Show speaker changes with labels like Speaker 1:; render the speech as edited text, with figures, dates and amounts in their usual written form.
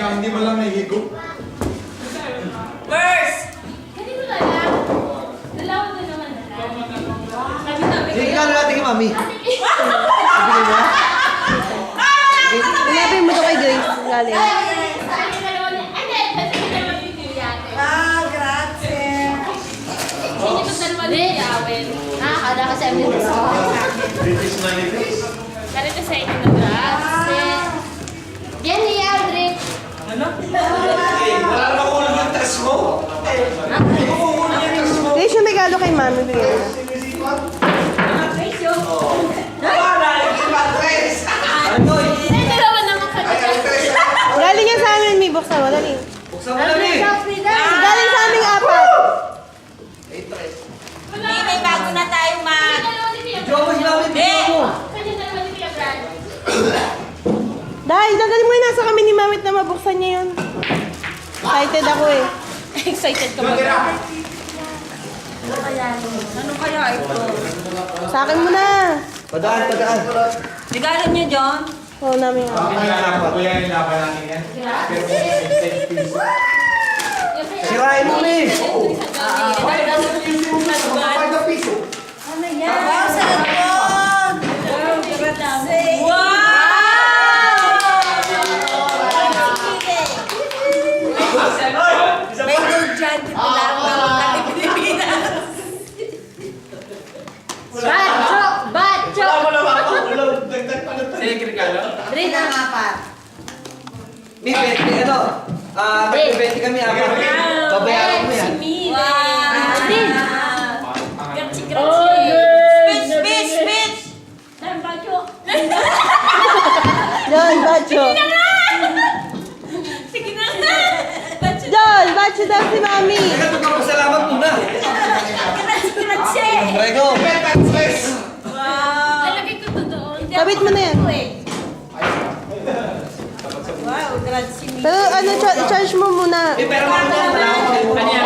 Speaker 1: nga, hindi mo lang nahihigo.
Speaker 2: First!
Speaker 3: Ganito na lang. Dalawa na naman na lang.
Speaker 4: Hindi ka natin kay Mami.
Speaker 3: Ibigay
Speaker 4: mo?
Speaker 5: Hanapin mo to kay Grace. Galing.
Speaker 2: Grazie!
Speaker 3: Nakakala kasi ang bilis ko.
Speaker 1: British na nipis.
Speaker 3: Ganito sa inyo na grass. Yan ni Aldrich.
Speaker 2: Ano?
Speaker 1: Wala naman ko lang yung test mo.
Speaker 5: Grace, yung regalo kay Mami. Bigay mo.
Speaker 4: Ano?
Speaker 3: Ay, dalawa naman kami.
Speaker 5: Galing yan sa amin, may buksan mo. Dali.
Speaker 4: Buksan mo lang eh.
Speaker 5: Galing sa aming apat.
Speaker 2: Hindi, may bago na tayong
Speaker 4: Jowa mo si Mami. Bigyan mo.
Speaker 3: Kanya dalawa ni Kuya Brad.
Speaker 5: Dahil, dadali mo yun. Nasa kami ni Mamit na mabuksan niya yun. Excited ako eh.
Speaker 3: Excited ka ba?
Speaker 2: Ano kaya ito?
Speaker 5: Sa akin mo na.
Speaker 4: Padaan, padaan.
Speaker 2: Regalo niyo, John?
Speaker 5: Oo, namin yan.
Speaker 1: Kuya, nilaban natin yan. Pero kung safe piece.
Speaker 4: Sirain mo eh.
Speaker 2: Ano yan? Wow, sarap po! Wow! May gold dyan, di ba lang ng Pilipinas?
Speaker 3: Bacho! Bacho!
Speaker 1: Sige, regalo.
Speaker 3: Brad,
Speaker 4: May 20, ano? Nag-20 kami apat. Babayaran mo yan.
Speaker 2: Wow!
Speaker 3: Grazie,
Speaker 2: Oh,
Speaker 3: grazie.
Speaker 2: Speech, speech, speech!
Speaker 3: Bacho!
Speaker 5: John, bacho.
Speaker 3: Sige na nga! Bacho!
Speaker 5: John, bacho daw si Mami.
Speaker 4: Teka, magpapasalamat muna.
Speaker 2: Grazie, grazie!
Speaker 4: Prego.
Speaker 2: Wow!
Speaker 3: Lalagay ko to doon.
Speaker 5: Kabit mo na yan.
Speaker 2: Wow, grazie.
Speaker 5: Pero ano, charge mo muna.
Speaker 4: May pera mo na.
Speaker 2: Kanya.